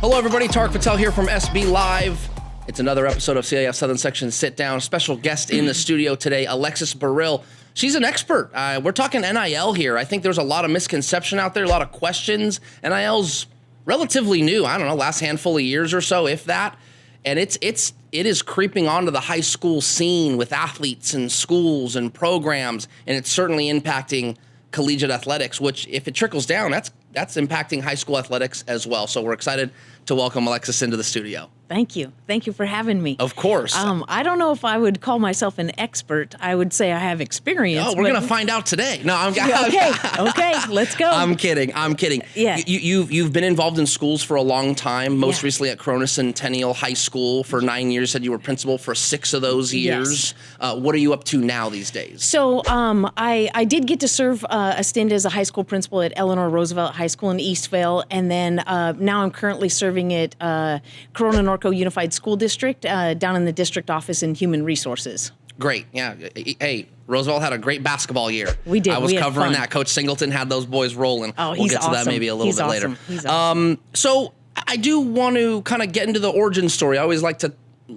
Hello, everybody. Tarek Patel here from SB Live. It's another episode of CIF Southern Section Sit Down. Special guest in the studio today, Alexis Barile. She's an expert. We're talking NIL here. I think there's a lot of misconception out there, a lot of questions. NIL's relatively new. I don't know, last handful of years or so, if that. And it is creeping onto the high school scene with athletes and schools and programs, and it's certainly impacting collegiate athletics, which if it trickles down, that's impacting high school athletics as well. So we're excited to welcome Alexis into the studio. Thank you. Thank you for having me. Of course. I don't know if I would call myself an expert. I would say I have experience. Oh, we're going to find out today. No, I'm Okay, let's go. I'm kidding. Yeah. You've been involved in schools for a long time, most recently at Corona Centennial High School for 9 years. Said you were principal for 6 of those years. Yes. What are you up to now these days? So I did get to serve a stint as a high school principal at Eleanor Roosevelt High School in Eastvale, and then now I'm currently serving at Corona Norco Unified School District down in the district office in Human Resources. Great. Yeah. Hey, Roosevelt had a great basketball year. We did. I was covering that. Coach Singleton had those boys rolling. Oh, we'll get to that maybe a little bit later. He's awesome. So I do want to kind of get into the origin story. I always like to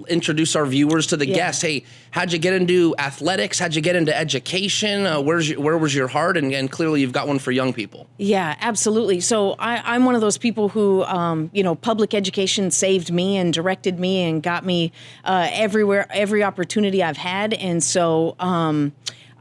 introduce our viewers to the guest. Hey, how'd you get into athletics? How'd you get into education? Where was your heart? And clearly you've got one for young people. Yeah, absolutely. So I'm one of those people who, public education saved me and directed me and got me everywhere, every opportunity I've had. And so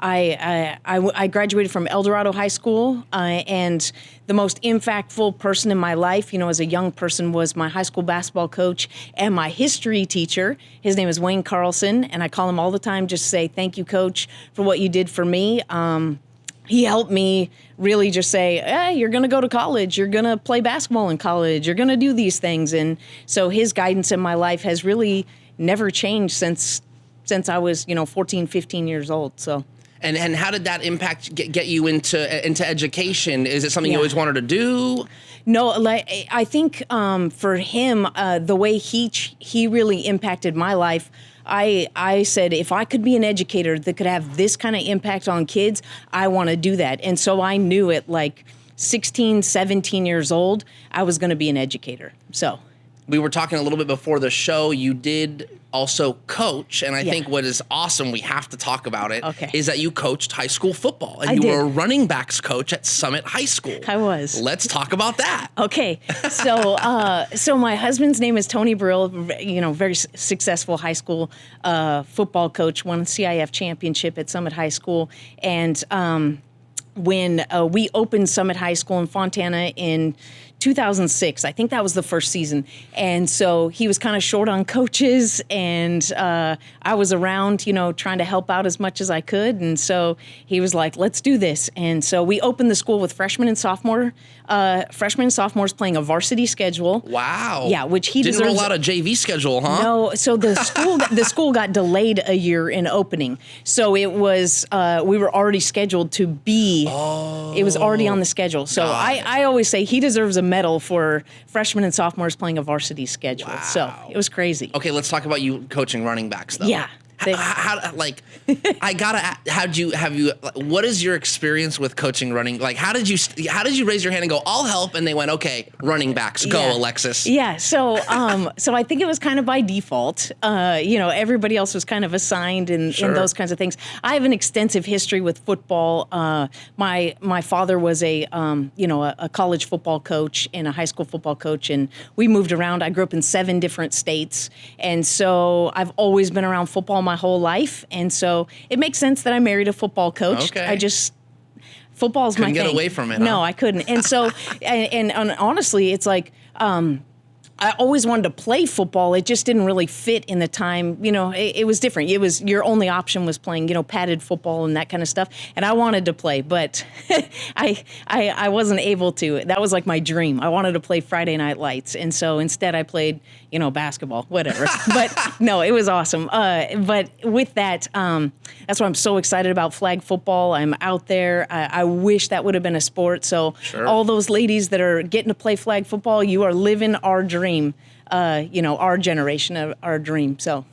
I graduated from El Dorado High School, and the most impactful person in my life, as a young person, was my high school basketball coach and my history teacher. His name is Wayne Carlson, and I call him all the time just to say, thank you, Coach, for what you did for me. He helped me really just say, hey, you're going to go to college. You're going to play basketball in college. You're going to do these things. And so his guidance in my life has really never changed since I was, 14, 15 years old. So. And how did that impact get you into education? Is it something you always wanted to do? No, I think for him, the way he really impacted my life, I said, if I could be an educator that could have this kind of impact on kids, I want to do that. And so I knew at 16, 17 years old, I was going to be an educator. So we were talking a little bit before the show. You did also coach, and I think what is awesome, we have to talk about it, is that you coached high school football, and you were a running backs coach at Summit High School. I was. Let's talk about that. Okay, so my husband's name is Tony Barile, very successful high school football coach, won a CIF championship at Summit High School, and when we opened Summit High School in Fontana in 2006. I think that was the first season. And so he was kind of short on coaches, and I was around, trying to help out as much as I could. And so he was like, let's do this. And so we opened the school with freshmen and sophomores playing a varsity schedule. Wow. Yeah, which he didn't roll out a JV schedule, huh? No, so the school got delayed a year in opening. So it was, we were already scheduled to be, it was already on the schedule. So I always say he deserves a medal for freshmen and sophomores playing a varsity schedule. Wow. So it was crazy. Okay, let's talk about you coaching running backs, though. Yeah. What is your experience with coaching running? How did you raise your hand and go, I'll help? And they went, okay, running backs, go, Alexis. Yeah. So I think it was kind of by default. Everybody else was kind of assigned in those kinds of things. I have an extensive history with football. My father was a college football coach and a high school football coach, and we moved around. I grew up in 7 different states, and so I've always been around football my whole life, and so it makes sense that I married a football coach. Okay. Football's my thing. Couldn't get away from it. No, huh? I couldn't. And so, and honestly, it's like, I always wanted to play football. It just didn't really fit in the time. It was different. It was your only option was playing, padded football and that kind of stuff. And I wanted to play, but I wasn't able to. That was like my dream. I wanted to play Friday Night Lights, and so instead I played, basketball, whatever. But no, it was awesome. But with that, that's why I'm so excited about flag football. I'm out there. I wish that would have been a sport. So all those ladies that are getting to play flag football, you are living our dream. Our generation of our dream. So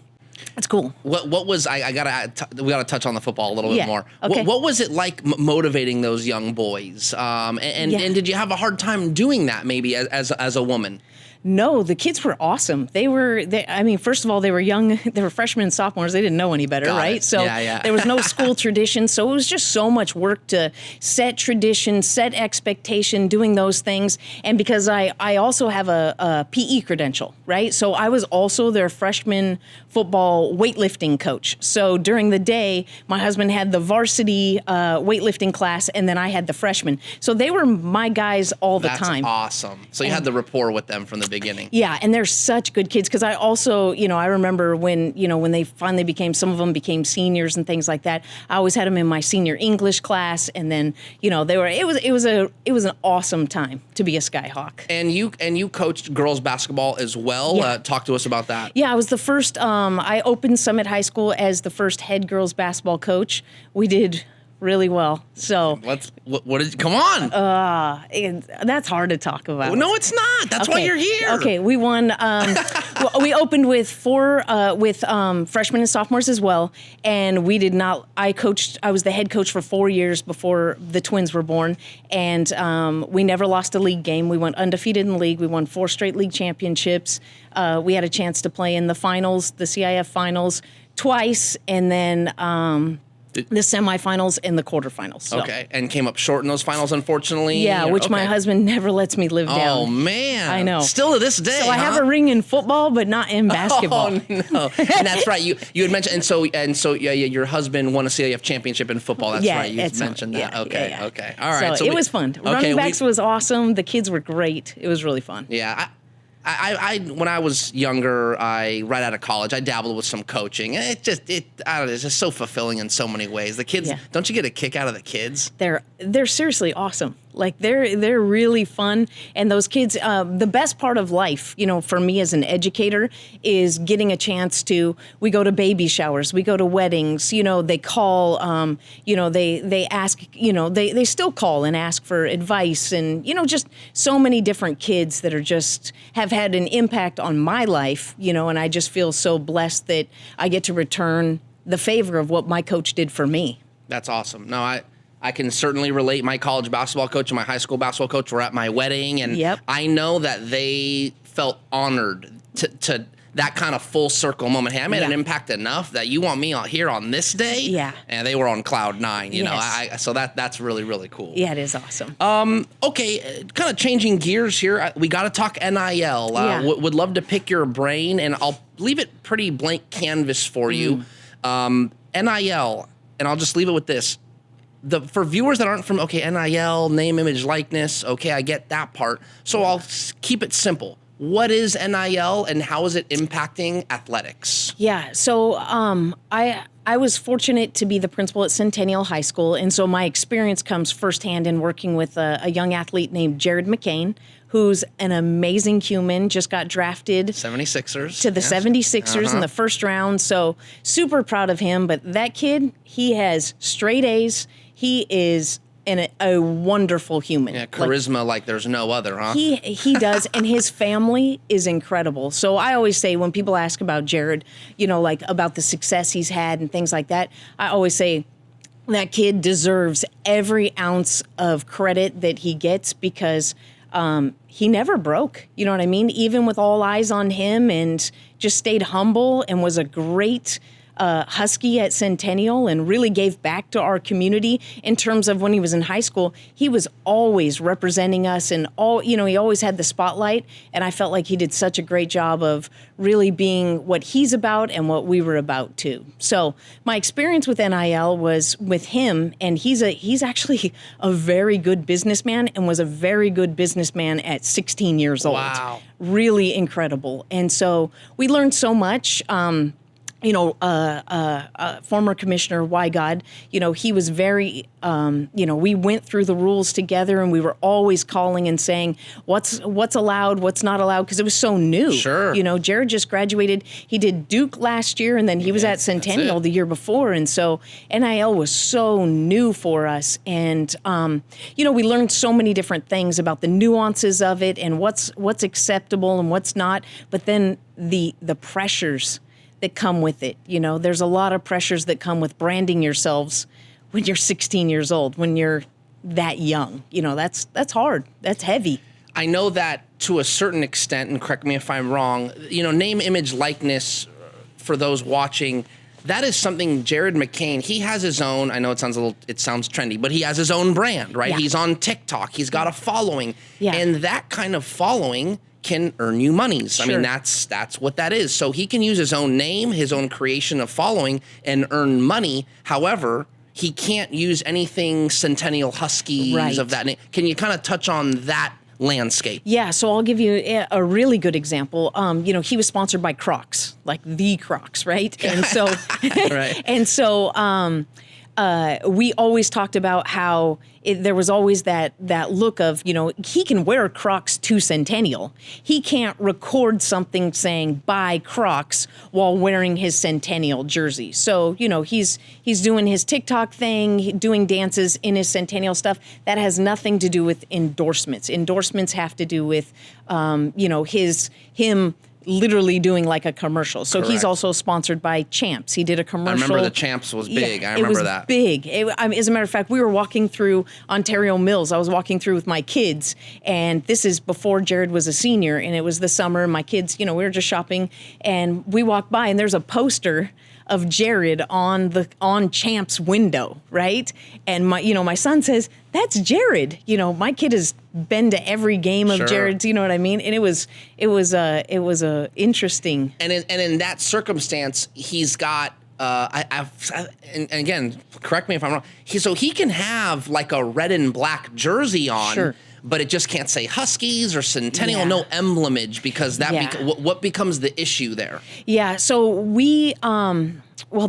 that's cool. What was we gotta touch on the football a little bit more. Okay. What was it like motivating those young boys? And did you have a hard time doing that maybe as a woman? No, the kids were awesome. I mean, first of all, they were young. They were freshmen and sophomores. They didn't know any better, Got right? it. So Yeah. there was no school tradition. So it was just so much work to set tradition, set expectation, doing those things. And because I also have a PE credential, right? So I was also their freshman football weightlifting coach. So during the day, my husband had the varsity weightlifting class, and then I had the freshmen. So they were my guys all the time. That's awesome. So you had the rapport with them from the beginning. Yeah, and they're such good kids because I also, I remember when they finally some of them became seniors and things like that. I always had them in my senior English class, and then it was an awesome time to be a Skyhawk. And you coached girls basketball as well. Yeah. Talk to us about that. Yeah, I was the first. I opened Summit High School as the first head girls basketball coach. We did really well. So Come on. that's hard to talk about. No, it's not. That's why you're here. Okay, we won. We opened with four freshmen and sophomores as well, and we did not. I was the head coach for 4 years before the twins were born, and we never lost a league game. We went undefeated in the league. We won 4 straight league championships. We had a chance to play in the finals, the CIF finals, twice, and then the semifinals and the quarterfinals. So. Okay, and came up short in those finals, unfortunately. Yeah, which my husband never lets me live down. Oh man, I know. Still to this day. So I have a ring in football, but not in basketball. Oh no, and that's right. You had mentioned, and so your husband won a CIF championship in football. That's right. You mentioned that. Yeah, okay, yeah. okay, all right. So it was fun. Running backs was awesome. The kids were great. It was really fun. Yeah. I when I was younger, right out of college, I dabbled with some coaching. I don't know, it's just so fulfilling in so many ways. The kids, don't you get a kick out of the kids? They're seriously awesome. Like they're really fun, and those kids. The best part of life, for me as an educator, is getting a chance to. We go to baby showers, we go to weddings. They call. They ask. They still call and ask for advice, and just so many different kids that are just have had an impact on my life. And I just feel so blessed that I get to return the favor of what my coach did for me. That's awesome. No, I can certainly relate. My college basketball coach and my high school basketball coach were at my wedding, and I know that they felt honored to that kind of full circle moment. Hey, I made an impact enough that you want me out here on this day? Yeah. And they were on cloud 9, you know. So that's really, really cool. Yeah, it is awesome. Okay, kind of changing gears here. We got to talk NIL. Would love to pick your brain, and I'll leave it pretty blank canvas for you. NIL, and I'll just leave it with this. For viewers that aren't from, NIL, name, image, likeness, I get that part. So I'll keep it simple. What is NIL and how is it impacting athletics? Yeah, so I was fortunate to be the principal at Centennial High School, and so my experience comes firsthand in working with a young athlete named Jared McCain, who's an amazing human, just got drafted 76ers. To the 76ers in the first round, so super proud of him. But that kid, he has straight A's. He is a wonderful human. Yeah, charisma like there's no other, huh? He does, and his family is incredible. So I always say when people ask about Jared, about the success he's had and things like that, I always say that kid deserves every ounce of credit that he gets because he never broke. You know what I mean? Even with all eyes on him, and just stayed humble and was a great Husky at Centennial and really gave back to our community in terms of when he was in high school. He was always representing us, and he always had the spotlight, and I felt like he did such a great job of really being what he's about and what we were about too. So my experience with NIL was with him, and he's actually a very good businessman and was a very good businessman at 16 years old. Wow. Really incredible. And so we learned so much. Former Commissioner Wygod, he was very, we went through the rules together, and we were always calling and saying what's allowed, what's not allowed, because it was so new. Sure. Jared just graduated. He did Duke last year, and then he was at Centennial the year before. And so NIL was so new for us. And, we learned so many different things about the nuances of it and what's acceptable and what's not. But then the pressures that come with it. There's a lot of pressures that come with branding yourselves when you're 16 years old, when you're that young. That's hard. That's heavy. I know that to a certain extent, and correct me if I'm wrong, name, image, likeness for those watching, that is something Jared McCain, he has his own, I know it sounds trendy, but he has his own brand, right? Yeah. He's on TikTok. He's got a following. Yeah. And that kind of following can earn you monies. Sure. I mean, that's what that is. So he can use his own name, his own creation of following, and earn money. However, he can't use anything Centennial Huskies of that name. Can you kind of touch on that landscape? Yeah, so I'll give you a really good example. He was sponsored by Crocs, like the Crocs, right? And so, right. And so, we always talked about how there was always that look of, he can wear Crocs to Centennial. He can't record something saying buy Crocs while wearing his Centennial jersey. So, he's doing his TikTok thing, doing dances in his Centennial stuff. That has nothing to do with endorsements. Endorsements have to do with, him literally doing like a commercial. So Correct. He's also sponsored by Champs. He did a commercial. I remember the Champs was big. Yeah, I remember it was that. Big. As a matter of fact, we were walking through Ontario Mills. I was walking through with my kids, and this is before Jared was a senior, and it was the summer. My kids, we were just shopping, and we walked by, and there's a poster of Jared on Champ's window, right? And my son says, "That's Jared." My kid has been to every game of Sure. Jared's. You know what I mean? And it was a interesting. And in that circumstance, he's got. And again, correct me if I'm wrong. He can have like a red and black jersey on. Sure. But it just can't say Huskies or Centennial, Yeah. no emblemage, because that Yeah. what becomes the issue there? Yeah, so we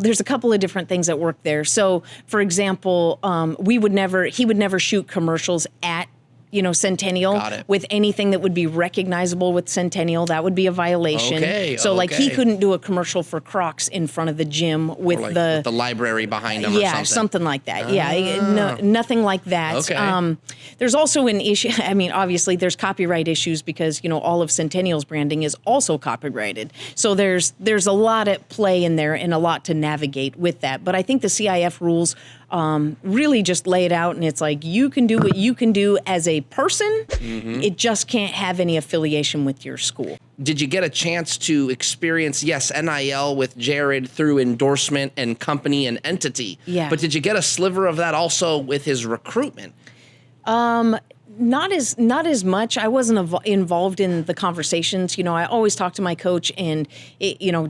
there's a couple of different things that work there. So, for example, he would never shoot commercials at Centennial Got it. with anything that would be recognizable with Centennial. That would be a violation. Okay, So like he okay. couldn't do a commercial for Crocs in front of the gym with Or like the with the library behind him or yeah, something. like that. Yeah, nothing like that. Okay. There's also an issue. I mean, obviously, there's copyright issues because all of Centennial's branding is also copyrighted. So there's a lot at play in there and a lot to navigate with that. But I think the CIF rules really just lay it out, and it's like you can do what you can do as a person. Mm-hmm. It just can't have any affiliation with your school. Did you get a chance to experience, yes, NIL with Jared through endorsement and company and entity? Yeah. But did you get a sliver of that also with his recruitment? Not as much. I wasn't involved in the conversations. I always talk to my coach, and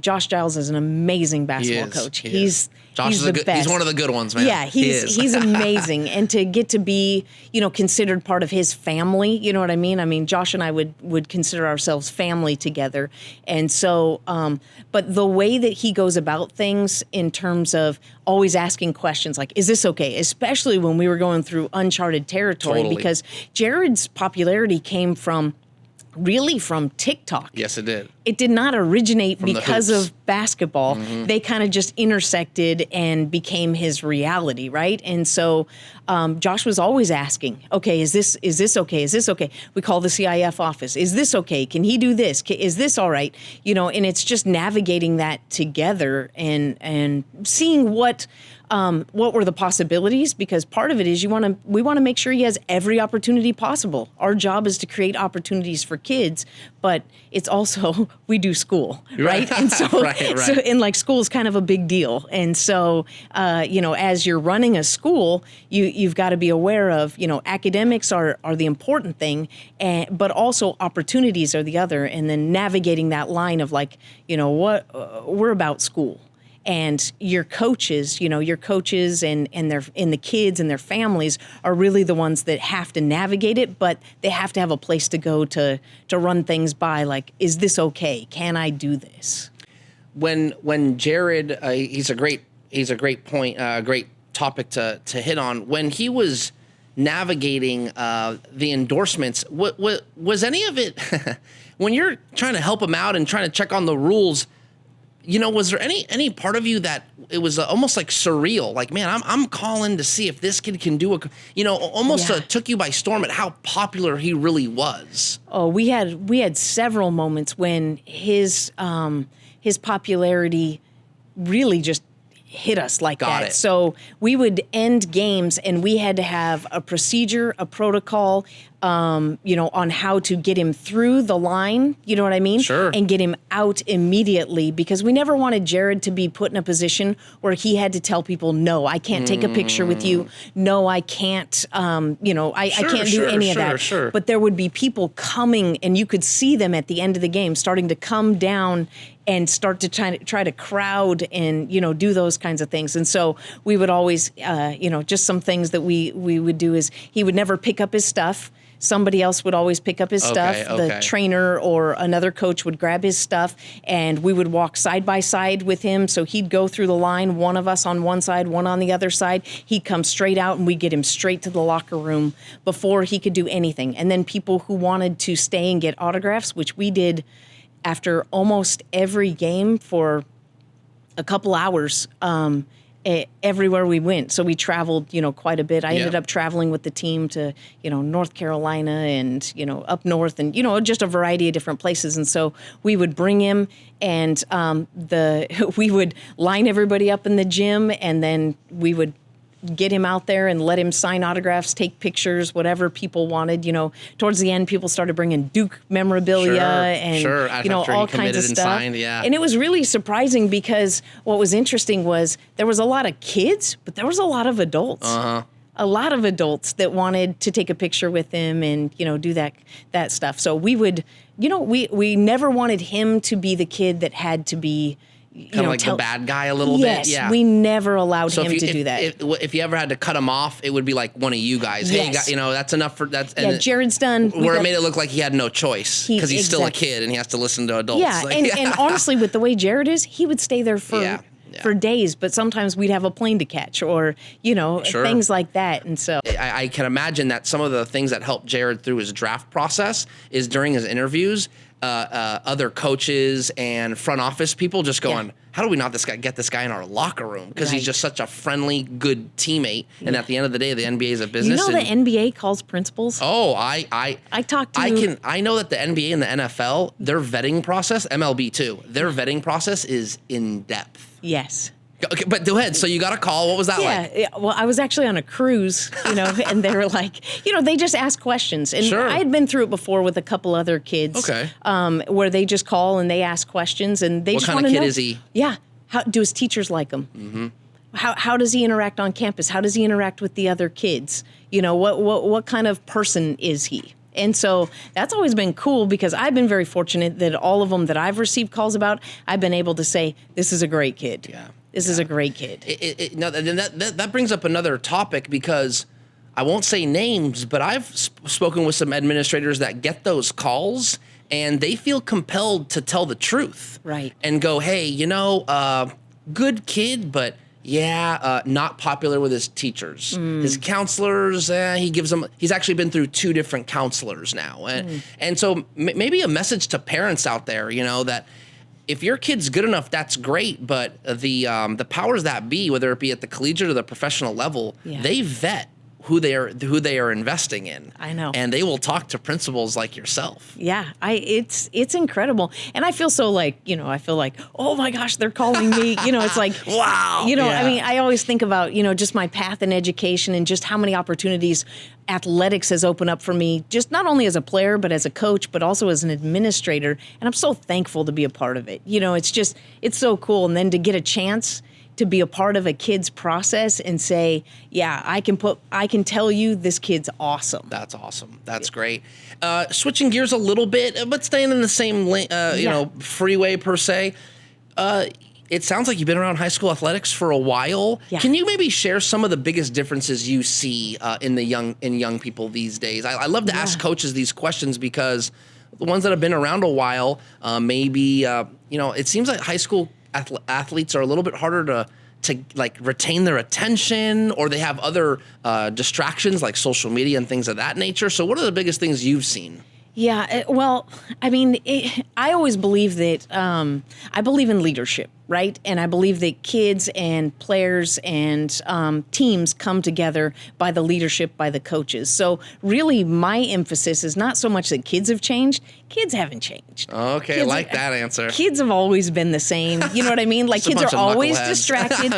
Josh Giles is an amazing basketball coach. He's the best. He's one of the good ones, man. Yeah, he's amazing, and to get to be considered part of his family. You know what I mean? I mean, Josh and I would consider ourselves family together, and so. But the way that he goes about things in terms of always asking questions like, "Is this okay?" Especially when we were going through uncharted territory, Totally. because Jared's popularity came from TikTok. Yes, it did. It did not originate the because hoops. of basketball. Mm-hmm. They kind of just intersected and became his reality, right? And so Josh was always asking, okay, is this okay? Is this okay? We call the CIF office. Is this okay? Can he do this? Is this all right? And it's just navigating that together and seeing what were the possibilities, because part of it is we want to make sure he has every opportunity possible. Our job is to create opportunities for kids, but it's also we do school, right? And so, Right. so and like school is kind of a big deal. And so, as you're running a school, you've got to be aware of, academics are the important thing, but also opportunities are the other. And then navigating that line of like, we're about school. And your coaches, and the kids and their families are really the ones that have to navigate it, but they have to have a place to go to run things by. Like, is this okay? Can I do this? When Jared, he's a great point, great topic to hit on. When he was navigating the endorsements, what was any of it? When you're trying to help him out and trying to check on the rules. Was there any part of you that it was almost like surreal? Like, man, I'm calling to see if this kid can do almost took you by storm at how popular he really was. Oh, we had several moments when his popularity really just hit us like Got that. it. So we would end games and we had to have a procedure, a protocol, on how to get him through the line, you know what I mean? Sure. And get him out immediately, because we never wanted Jared to be put in a position where he had to tell people, no, I can't take a picture with you. No, I can't, I can't do any of that. Sure. But there would be people coming, and you could see them at the end of the game starting to come down and start to try to crowd and, do those kinds of things. And so we would always, just some things that we would do is he would never pick up his stuff. Somebody else would always pick up his stuff. The trainer or another coach would grab his stuff, and we would walk side by side with him. So he'd go through the line, one of us on one side, one on the other side. He'd come straight out, and we'd get him straight to the locker room before he could do anything. And then people who wanted to stay and get autographs, which we did after almost every game for a couple hours, everywhere we went. So we traveled, quite a bit. I ended up traveling with the team to, North Carolina and, up north and, just a variety of different places. And so we would bring him, and we would line everybody up in the gym, and then we would get him out there and let him sign autographs, take pictures, whatever people wanted. Towards the end, people started bringing Duke memorabilia and all kinds of stuff. Signed, and it was really surprising, because what was interesting was there was a lot of kids, but there was a lot of adults. A lot of adults that wanted to take a picture with him and do that stuff. So we would, we never wanted him to be the kid that had to be kind of like the bad guy a little bit. Yeah. We never allowed him to do that. If you ever had to cut him off, it would be like one of you guys. Yes. Hey, that's enough for that. Jared's done. Where it made it look like he had no choice because he's still a kid and he has to listen to adults. Yeah, and honestly, with the way Jared is, he would stay there for days, but sometimes we'd have a plane to catch or, things like that. And so I can imagine that some of the things that helped Jared through his draft process is during his interviews, other coaches and front office people just going, how do we not get this guy in our locker room? Because he's just such a friendly, good teammate. And at the end of the day, the NBA is a business. The NBA calls principals? Oh, I talked to I know that the NBA and the NFL, their vetting process, MLB too, their vetting process is in depth. Yes. Okay, but go ahead. So you got a call. What was that like? Yeah, well, I was actually on a cruise, and they were like, they just ask questions. And I had been through it before with a couple other kids. Okay. Where they just call and they ask questions, and they just want to know. What kind of kid is he? Yeah. How do his teachers like him? Mm-hmm. How does he interact on campus? How does he interact with the other kids? What kind of person is he? And so that's always been cool, because I've been very fortunate that all of them that I've received calls about, I've been able to say, this is a great kid. Yeah. This is a great kid. That brings up another topic, because I won't say names, but I've spoken with some administrators that get those calls and they feel compelled to tell the truth. Right. And go, hey, good kid, but not popular with his teachers. His counselors, he's actually been through 2 different counselors now. And so maybe a message to parents out there, that if your kid's good enough, that's great. But the powers that be, whether it be at the collegiate or the professional level, they vet who they are investing in. I know. And they will talk to principals like yourself. Yeah, it's incredible. And I feel so like, oh my gosh, they're calling me. It's like, wow. I mean, I always think about, just my path in education and just how many opportunities athletics has opened up for me, just not only as a player, but as a coach, but also as an administrator. And I'm so thankful to be a part of it. It's so cool. And then to get a chance to be a part of a kid's process and say, I can tell you this kid's awesome. That's awesome. That's great. Switching gears a little bit, but staying in the same freeway per se. It sounds like you've been around high school athletics for a while. Yeah. Can you maybe share some of the biggest differences you see in young people these days? I love to ask coaches these questions, because the ones that have been around a while, it seems like high school athletes are a little bit harder to retain their attention, or they have other distractions like social media and things of that nature. So what are the biggest things you've seen? Yeah, well, I mean, I always believe that I believe in leadership. right? And I believe that kids and players and teams come together by the leadership, by the coaches. So really my emphasis is not so much that kids have changed. Kids haven't changed. Okay, kids, like that answer. Kids have always been the same. You know what I mean? Like kids are always distracted.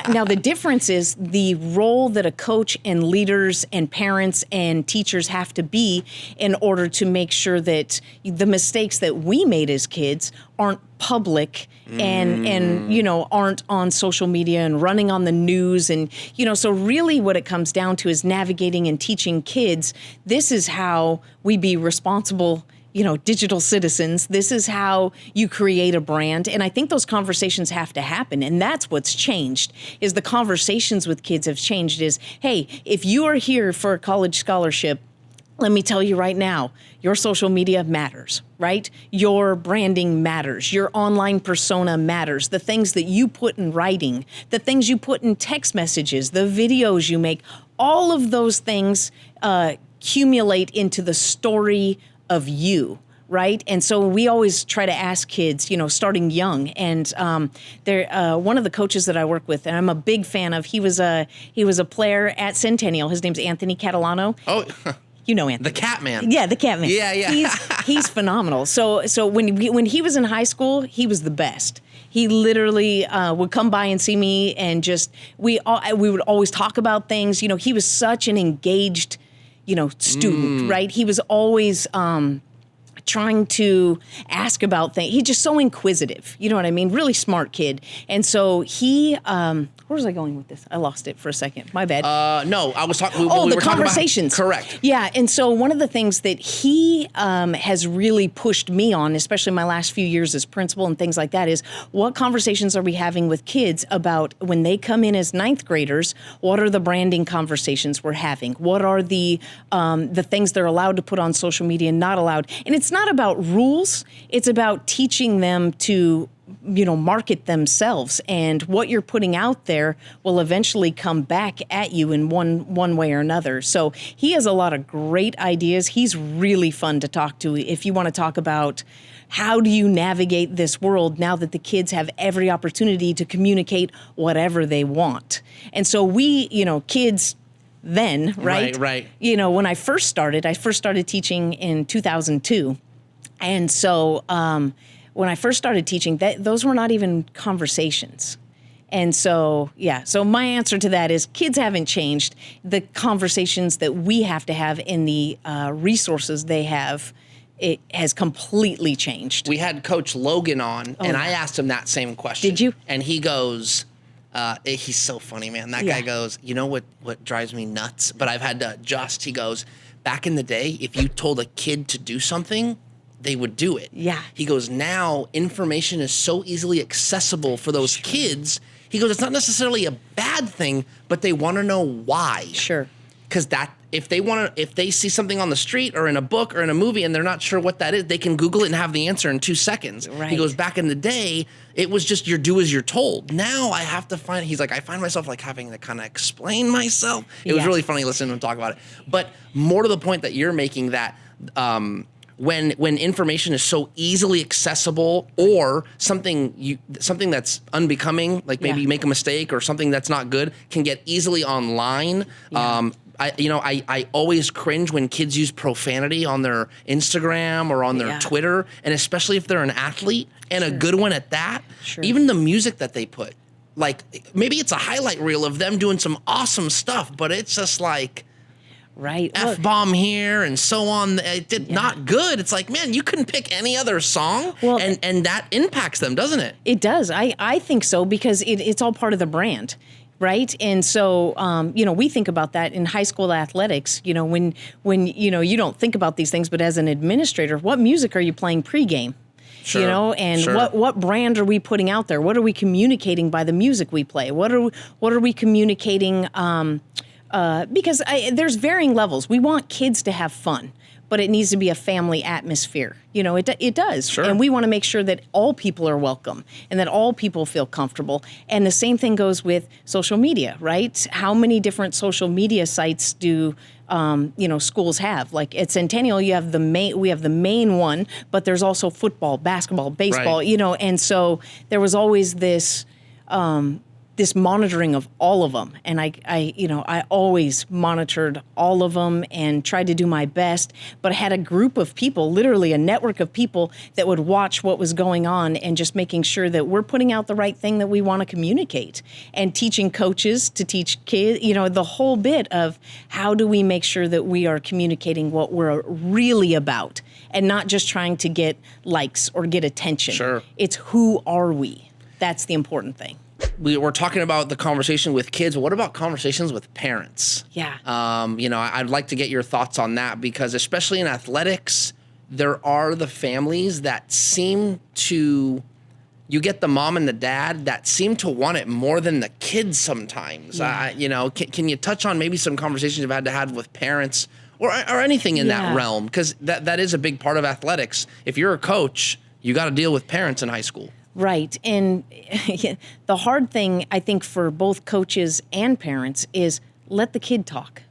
Now the difference is the role that a coach and leaders and parents and teachers have to be in order to make sure that the mistakes that we made as kids aren't public and you know, aren't on social media and running on the news. And, you know, so really what it comes down to is navigating and teaching kids, this is how we be responsible, you know, digital citizens. This is how you create a brand. And I think those conversations have to happen. And that's what's changed, is the conversations with kids have changed is, hey, if you are here for a college scholarship, let me tell you right now, your social media matters, right? Your branding matters. Your online persona matters. The things that you put in writing, the things you put in text messages, the videos you make, all of those things accumulate into the story of you, right? And so we always try to ask kids, you know, starting young. And one of the coaches that I work with, and I'm a big fan of, he was a player at Centennial. His name's Anthony Catalano. Oh, you know Anthony. the cat man. Yeah, the cat man. Yeah. He's phenomenal. So when he was in high school, he was the best. He literally would come by and see me, and just we would always talk about things. You know, he was such an engaged, you know, student, right? He was always trying to ask about things. He's just so inquisitive. You know what I mean? Really smart kid. And so he, where was I going with this? I lost it for a second. My bad. No, I was talking. The conversations. Correct. Yeah, and so one of the things that he has really pushed me on, especially my last few years as principal and things like that, is what conversations are we having with kids about when they come in as ninth graders? What are the branding conversations we're having? What are the things they're allowed to put on social media and not allowed? And it's not about rules. It's about teaching them to, you know, market themselves, and what you're putting out there will eventually come back at you in one way or another. So he has a lot of great ideas. He's really fun to talk to if you want to talk about how do you navigate this world now that the kids have every opportunity to communicate whatever they want. And so we, you know, kids then, right? Right. You know, when I first started teaching in 2002. And so when I first started teaching, those were not even conversations. And so, yeah, so my answer to that is kids haven't changed. The conversations that we have to have in the resources they have, it has completely changed. We had Coach Logan on, and I asked him that same question. Did you? And he goes, he's so funny, man. That guy goes, you know what drives me nuts? But I've had to adjust. He goes, back in the day, if you told a kid to do something, they would do it. Yeah. He goes, now information is so easily accessible for those kids. He goes, it's not necessarily a bad thing, but they want to know why. Sure. Because if they see something on the street or in a book or in a movie and they're not sure what that is, they can Google it and have the answer in 2 seconds. Right. He goes, back in the day, it was just you do as you're told. Now I have to he's like, I find myself like having to kind of explain myself. It was really funny listening to him talk about it. But more to the point that you're making, that when information is so easily accessible, or something that's unbecoming, like maybe you make a mistake or something that's not good, can get easily online. Yeah. I always cringe when kids use profanity on their Instagram or on their Twitter, and especially if they're an athlete and a good one at that. Sure. Even the music that they put, like maybe it's a highlight reel of them doing some awesome stuff, but it's just like, right, F-bomb here and so on. It did not good. It's like, man, you couldn't pick any other song, and that impacts them, doesn't it? It does. I think so, because it's all part of the brand, right? And so, we think about that in high school athletics. You know, when you don't think about these things, but as an administrator, what music are you playing pregame? Sure. You know, and what brand are we putting out there? What are we communicating by the music we play? What are we communicating? Because there's varying levels. We want kids to have fun, but it needs to be a family atmosphere. You know, it does. Sure. And we want to make sure that all people are welcome and that all people feel comfortable. And the same thing goes with social media, right? How many different social media sites do schools have. Like at Centennial, we have the main one, but there's also football, basketball, baseball, Right. and so there was always this monitoring of all of them. And I always monitored all of them and tried to do my best, but I had a group of people, literally a network of people that would watch what was going on and just making sure that we're putting out the right thing that we want to communicate, and teaching coaches to teach kids, the whole bit of how do we make sure that we are communicating what we're really about and not just trying to get likes or get attention. Sure. It's who are we? That's the important thing. We're talking about the conversation with kids. What about conversations with parents? Yeah. I'd like to get your thoughts on that, because especially in athletics, there are the families that seem to, you get the mom and the dad that seem to want it more than the kids sometimes. Yeah. Can you touch on maybe some conversations you've had to have with parents or anything in that realm? Because that is a big part of athletics. If you're a coach, you got to deal with parents in high school. Right. And the hard thing, I think, for both coaches and parents is let the kid talk.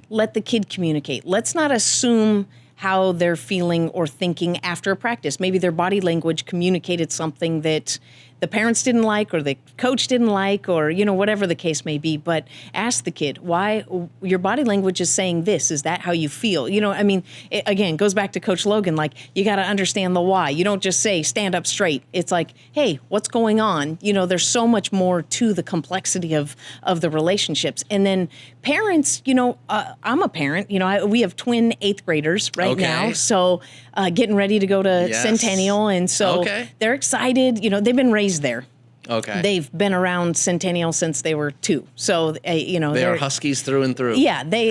Let the kid communicate. Let's not assume how they're feeling or thinking after a practice. Maybe their body language communicated something that the parents didn't like or the coach didn't like, or, whatever the case may be. But ask the kid, why your body language is saying this. Is that how you feel? It, again, goes back to Coach Logan. Like, you got to understand the why. You don't just say, stand up straight. It's like, hey, what's going on? There's so much more to the complexity of the relationships. And then parents, I'm a parent. We have twin 8th graders right now. So getting ready to go to Centennial. And so they're excited. They've been raised there. Okay. They've been around Centennial since they were 2. So, they're Huskies through and through. Yeah, they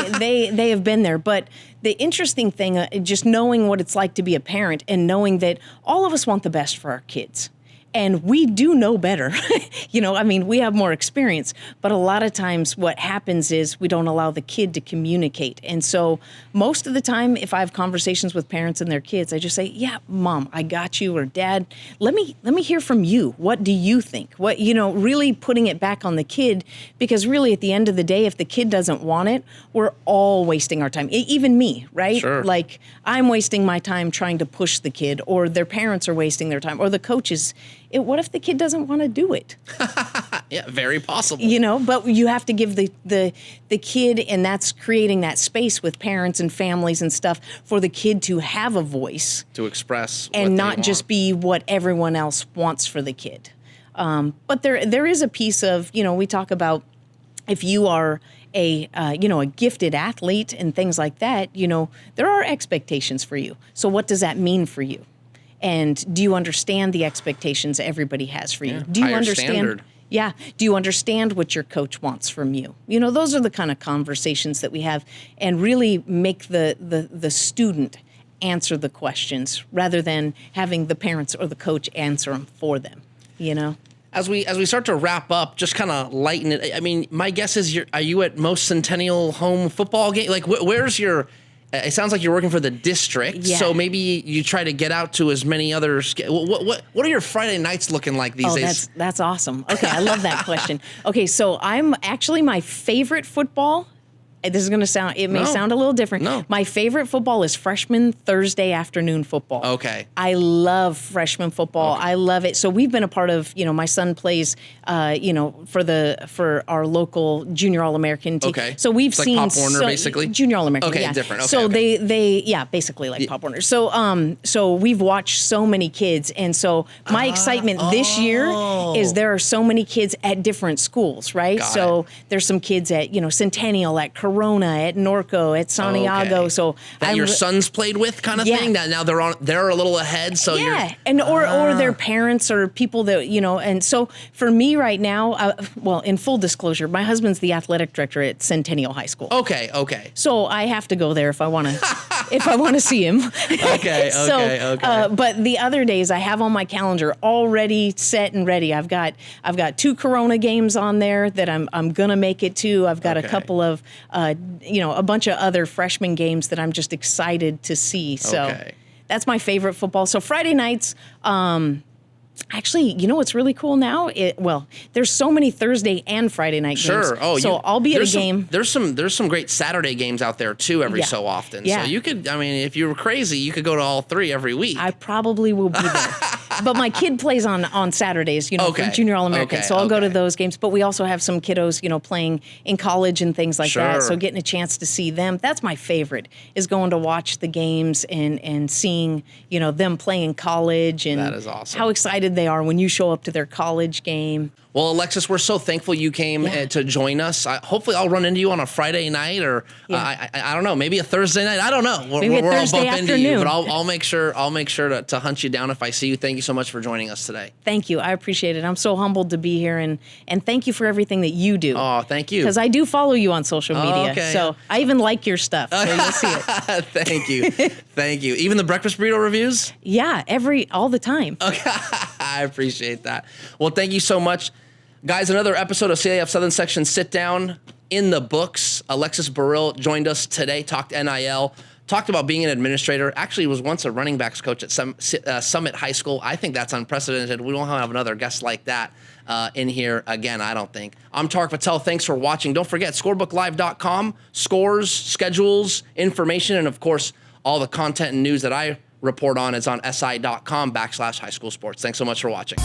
have been there. But the interesting thing, just knowing what it's like to be a parent and knowing that all of us want the best for our kids. And we do know better. We have more experience. But a lot of times what happens is we don't allow the kid to communicate. And so most of the time, if I have conversations with parents and their kids, I just say, yeah, Mom, I got you, or Dad, let me hear from you. What do you think? What, really putting it back on the kid, because really at the end of the day, if the kid doesn't want it, we're all wasting our time. Even me, right? Sure. Like, I'm wasting my time trying to push the kid, or their parents are wasting their time, or the coaches. What if the kid doesn't want to do it? Yeah, very possible. But you have to give the kid, and that's creating that space with parents and families and stuff for the kid to have a voice. To express what and they not want. just be what everyone else wants for the kid. But there is a piece of, we talk about if you are a gifted athlete and things like that, there are expectations for you. So what does that mean for you? And do you understand the expectations everybody has for you? Yeah, do you higher understand? standard. Yeah. Do you understand what your coach wants from you? Those are the kind of conversations that we have, and really make the student answer the questions rather than having the parents or the coach answer them for them. As we start to wrap up, just kind of lighten it. I mean, my guess is are you at most Centennial home football game? Like, where's your? It sounds like you're working for the district, so maybe you try to get out to as many others. What are your Friday nights looking like these days? That's awesome. Okay, I love that question. Okay, so I'm actually, my favorite football. This is going to sound, it may sound a little different. No. My favorite football is freshman Thursday afternoon football. Okay. I love freshman football. Okay. I love it. So we've been a part of, my son plays, for our local junior All-American team. Okay. So we've it's seen like Pop Warner, basically? Junior All-American. Okay, yeah. different. Okay, so okay. Basically like Pop Warner. So we've watched so many kids. And so my excitement this year is there are so many kids at different schools, right? Got it. There's some kids at, Centennial, at Corona, at Norco, at Santiago. Okay. So that your sons played with, kind of thing. That now they're a little ahead. So or their parents or people that And so for me right now, in full disclosure, my husband's the athletic director at Centennial High School. Okay. So I have to go there if I want to see him. Okay. But the other days I have on my calendar already set and ready. I've got 2 Corona games on there that I'm gonna make it to. I've got a couple of a bunch of other freshman games that I'm just excited to see. So that's my favorite football. So Friday nights, Actually, you know what's really cool now? There's so many Thursday and Friday night games. Sure. Oh, so I'll be at a game. There's some great Saturday games out there too every Yeah. so often. Yeah. So you could, I mean, if you were crazy, you could go to all three every week. I probably will be there. But my kid plays on Saturdays, for Junior All-American. Okay, So I'll go to okay. those games. But we also have some kiddos, playing in college and things like Sure. that. So getting a chance to see them, that's my favorite, is going to watch the games and seeing, them play in college. And That is awesome. how excited they are when you show up to their college game. Well, Alexis, we're so thankful you came Yeah. to join us. Hopefully, I'll run into you on a Friday night, or Yeah. I don't know, maybe a Thursday night. I don't know. Maybe a Thursday bump into you, afternoon. but I'll make sure to hunt you down if I see you. Thank you so much for joining us today. Thank you. I appreciate it. I'm so humbled to be here, and thank you for everything that you do. Oh, thank you. Because I do follow you on social media. okay. So I even like your stuff. So you'll see it. Thank you, thank you. Even the breakfast burrito reviews. Yeah, all the time. I appreciate that. Well, thank you so much. Guys, another episode of CIF Southern Section Sit Down in the books. Alexis Barile joined us today, talked NIL, talked about being an administrator. Actually, was once a running backs coach at Summit High School. I think that's unprecedented. We won't have another guest like that in here again, I don't think. I'm Tarek Patel. Thanks for watching. Don't forget, scorebooklive.com, scores, schedules, information, and of course, all the content and news that I report on is on si.com/highschoolsports. Thanks so much for watching.